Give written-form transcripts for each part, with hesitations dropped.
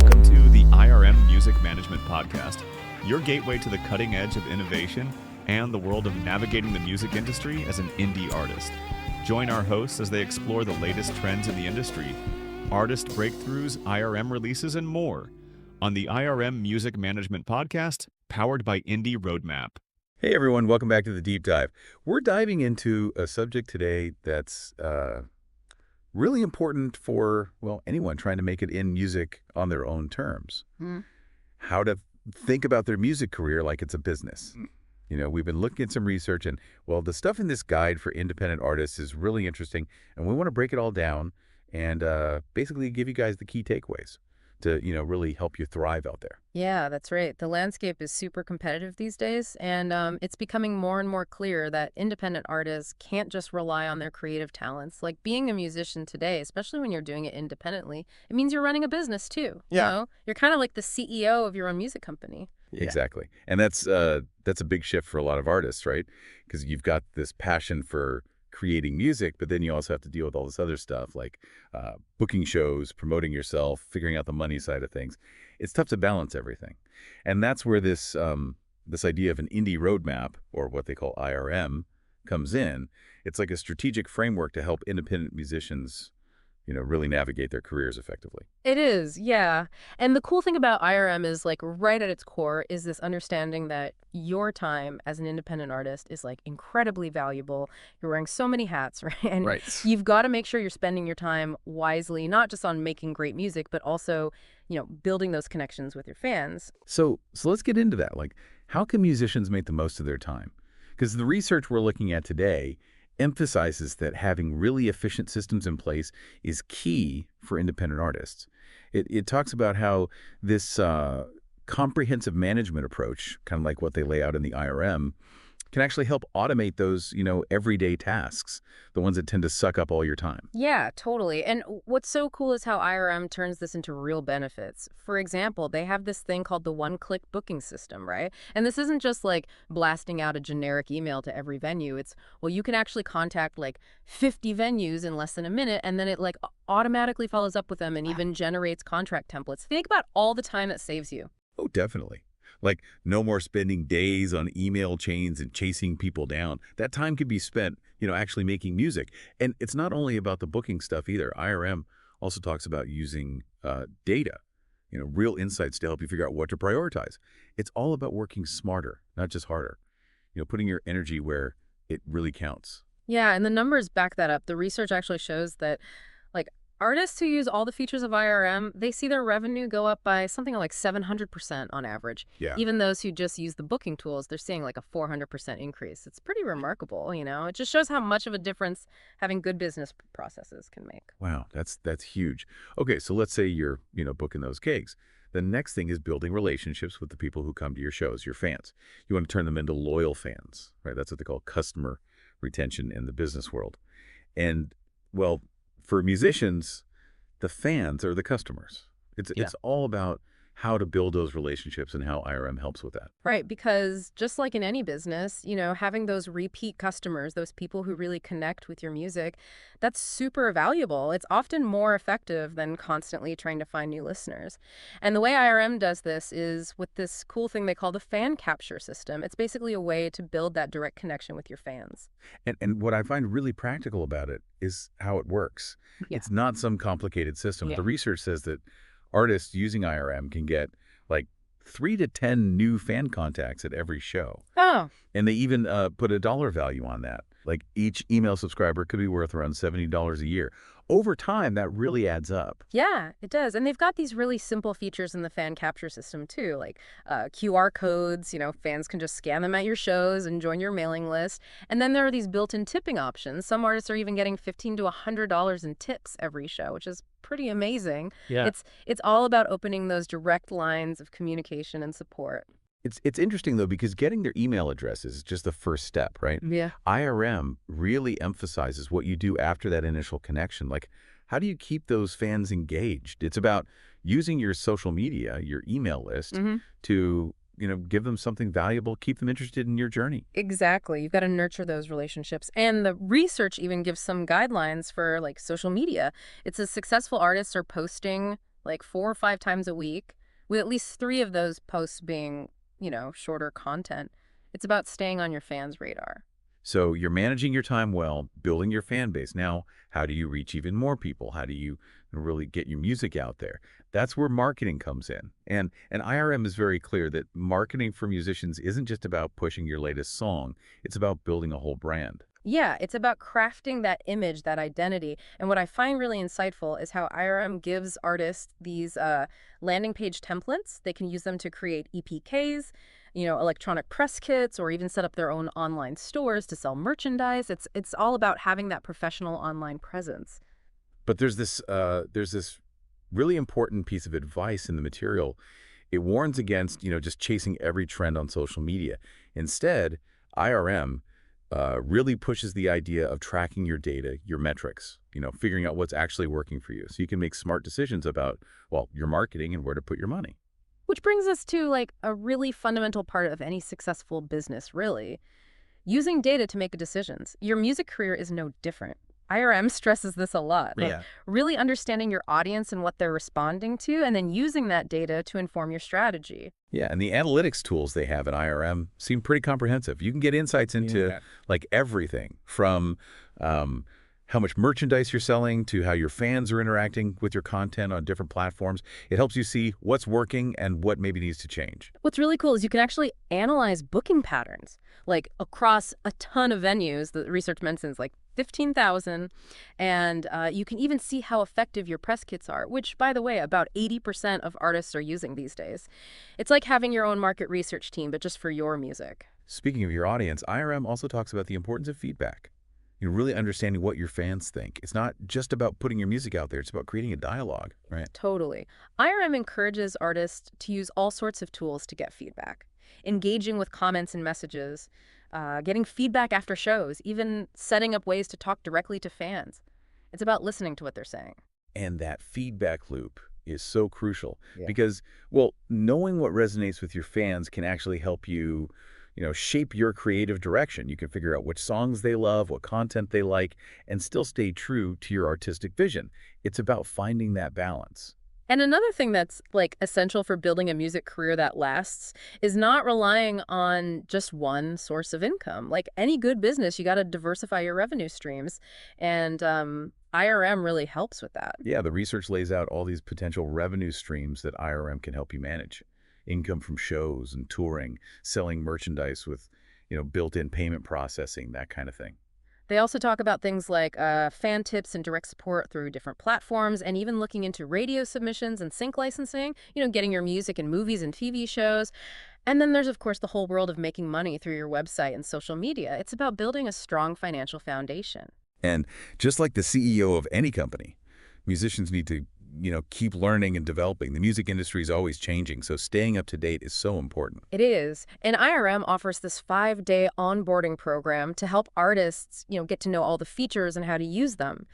Welcome to the IRM Music Management Podcast, your gateway to the cutting edge of innovation and the world of navigating the music industry as an indie artist. Join our hosts as they explore the latest trends in the industry, artist breakthroughs, IRM releases, and more on the IRM Music Management Podcast, powered by Indie Roadmap. Hey everyone, welcome back to the Deep Dive. We're diving into a subject today that's really important for, well, anyone trying to make it in music on their own terms. How to think about their music career like it's a business. You know, we've been looking at some research and, well, the stuff in this guide for independent artists is really interesting, and we want to break it all down and basically give you guys the key takeaways to, really help you thrive out there. Yeah, that's right. The landscape is super competitive these days, and it's becoming more and more clear that independent artists can't just rely on their creative talents. Like being a musician today, especially when you're doing it independently, it means you're running a business too. Yeah. You know? You're kind of like the CEO of your own music company. Exactly. And that's a big shift for a lot of artists, right? Because you've got this passion for creating music, but then you also have to deal with all this other stuff like booking shows, promoting yourself, figuring out the money side of things. It's tough to balance everything. And that's where this idea of an indie roadmap, or what they call IRM, comes in. It's like a strategic framework to help independent musicians really navigate their careers effectively. It is, yeah. And the cool thing about IRM is like right at its core is this understanding that your time as an independent artist is like incredibly valuable. You're wearing so many hats, right? And you've got to make sure you're spending your time wisely, not just on making great music, but also, building those connections with your fans. So let's get into that. Like, how can musicians make the most of their time? Because the research we're looking at today emphasizes that having really efficient systems in place is key for independent artists. It talks about how this comprehensive management approach, kind of like what they lay out in the IRM, can actually help automate those, everyday tasks, the ones that tend to suck up all your time. Yeah, totally. And what's so cool is how IRM turns this into real benefits. For example, they have this thing called the one-click booking system, right? And this isn't just like blasting out a generic email to every venue. It's, well, you can actually contact like 50 venues in less than a minute, and then it like automatically follows up with them and even generates contract templates. Think about all the time that saves you. Oh, definitely. Like, no more spending days on email chains and chasing people down. That time could be spent, actually making music. And it's not only about the booking stuff either. IRM also talks about using data, real insights to help you figure out what to prioritize. It's all about working smarter, not just harder. Putting your energy where it really counts. Yeah, and the numbers back that up. The research actually shows that, like, artists who use all the features of IRM, they see their revenue go up by something like 700% on average. Yeah. Even those who just use the booking tools, they're seeing like a 400% increase. It's pretty remarkable, It just shows how much of a difference having good business processes can make. Wow, that's huge. Okay, so let's say you're, booking those gigs. The next thing is building relationships with the people who come to your shows, your fans. You want to turn them into loyal fans, right? That's what they call customer retention in the business world. And, well, for musicians, the fans are the customers. It's all about how to build those relationships and how IRM helps with that. Right, because just like in any business, having those repeat customers, those people who really connect with your music, that's super valuable. It's often more effective than constantly trying to find new listeners. And the way IRM does this is with this cool thing they call the fan capture system. It's basically a way to build that direct connection with your fans. And what I find really practical about it is how it works. Yeah. It's not some complicated system. Yeah. The research says that artists using IRM can get like 3 to 10 new fan contacts at every show. Oh. And they even put a dollar value on that. Like each email subscriber could be worth around $70 a year. Over time, that really adds up. Yeah, it does. And they've got these really simple features in the fan capture system, too, like QR codes. Fans can just scan them at your shows and join your mailing list. And then there are these built-in tipping options. Some artists are even getting $15 to $100 in tips every show, which is pretty amazing. Yeah. It's all about opening those direct lines of communication and support. It's interesting, though, because getting their email addresses is just the first step, right? Yeah. IRM really emphasizes what you do after that initial connection. Like, how do you keep those fans engaged? It's about using your social media, your email list, to, give them something valuable, keep them interested in your journey. Exactly. You've got to nurture those relationships. And the research even gives some guidelines for like social media. It says successful artists are posting like 4 or 5 times a week, with at least 3 of those posts being, shorter content. It's about staying on your fans' radar. So you're managing your time well, building your fan base. Now, how do you reach even more people? How do you really get your music out there? That's where marketing comes in. And IRM is very clear that marketing for musicians isn't just about pushing your latest song. It's about building a whole brand. Yeah, it's about crafting that image, that identity. And what I find really insightful is how IRM gives artists these landing page templates. They can use them to create EPKs, electronic press kits, or even set up their own online stores to sell merchandise. It's all about having that professional online presence. But there's this really important piece of advice in the material. It warns against, just chasing every trend on social media. Instead, IRM really pushes the idea of tracking your data, your metrics, figuring out what's actually working for you so you can make smart decisions about, well, your marketing and where to put your money. Which brings us to like a really fundamental part of any successful business, really. Using data to make decisions. Your music career is no different. IRM stresses this a lot. Like Yeah. really understanding your audience and what they're responding to, and then using that data to inform your strategy. Yeah, and the analytics tools they have at IRM seem pretty comprehensive. You can get insights into like everything from how much merchandise you're selling to how your fans are interacting with your content on different platforms. It helps you see what's working and what maybe needs to change. What's really cool is you can actually analyze booking patterns, like across a ton of venues. The research mentions like 15,000, and you can even see how effective your press kits are, which, by the way, about 80% of artists are using these days. It's like having your own market research team, but just for your music. Speaking of your audience, IRM also talks about the importance of feedback. Really understanding what your fans think. It's not just about putting your music out there. It's about creating a dialogue, right? Totally. IRM encourages artists to use all sorts of tools to get feedback, engaging with comments and messages, getting feedback after shows, even setting up ways to talk directly to fans. It's about listening to what they're saying. And that feedback loop is so crucial Yeah. because, well, knowing what resonates with your fans can actually help you, shape your creative direction. You can figure out which songs they love, what content they like, and still stay true to your artistic vision. It's about finding that balance. And another thing that's like essential for building a music career that lasts is not relying on just one source of income. Like any good business, you got to diversify your revenue streams. And IRM really helps with that. Yeah, the research lays out all these potential revenue streams that IRM can help you manage. Income from shows and touring, selling merchandise with, built-in payment processing, that kind of thing. They also talk about things like fan tips and direct support through different platforms, and even looking into radio submissions and sync licensing, getting your music in movies and TV shows. And then there's, of course, the whole world of making money through your website and social media. It's about building a strong financial foundation. And just like the CEO of any company, musicians need to, keep learning and developing. The music industry is always changing, so staying up to date is so important. It is. And IRM offers this 5-day onboarding program to help artists, get to know all the features and how to use them.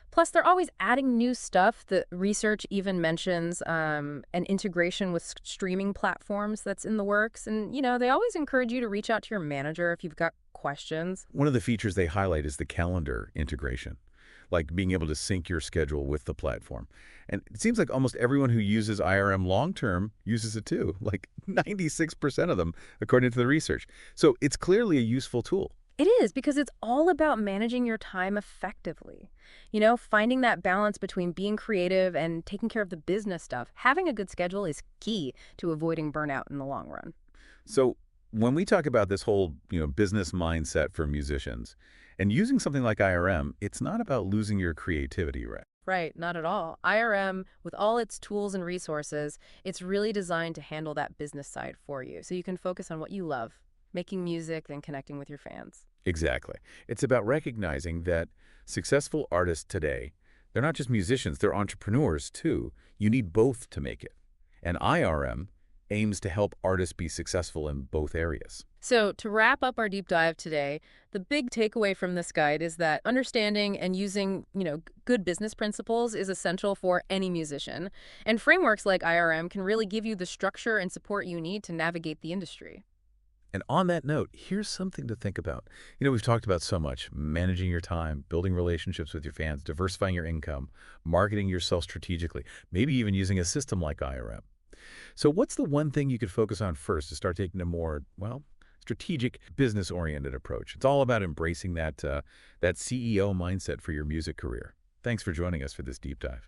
Plus, they're always adding new stuff. The research even mentions an integration with streaming platforms that's in the works. And, they always encourage you to reach out to your manager if you've got questions. One of the features they highlight is the calendar integration, like being able to sync your schedule with the platform. And it seems like almost everyone who uses IRM long-term uses it too, like 96% of them, according to the research. So it's clearly a useful tool. It is, because it's all about managing your time effectively. Finding that balance between being creative and taking care of the business stuff. Having a good schedule is key to avoiding burnout in the long run. So when we talk about this whole, business mindset for musicians and using something like IRM, it's not about losing your creativity, right? Right, not at all. IRM, with all its tools and resources, it's really designed to handle that business side for you, so you can focus on what you love, making music and connecting with your fans. Exactly. It's about recognizing that successful artists today, they're not just musicians, they're entrepreneurs too. You need both to make it. And IRM aims to help artists be successful in both areas. So to wrap up our deep dive today, the big takeaway from this guide is that understanding and using, good business principles is essential for any musician. And frameworks like IRM can really give you the structure and support you need to navigate the industry. And on that note, here's something to think about. We've talked about so much: managing your time, building relationships with your fans, diversifying your income, marketing yourself strategically, maybe even using a system like IRM. So what's the one thing you could focus on first to start taking a more, well, strategic, business-oriented approach? It's all about embracing that CEO mindset for your music career. Thanks for joining us for this deep dive.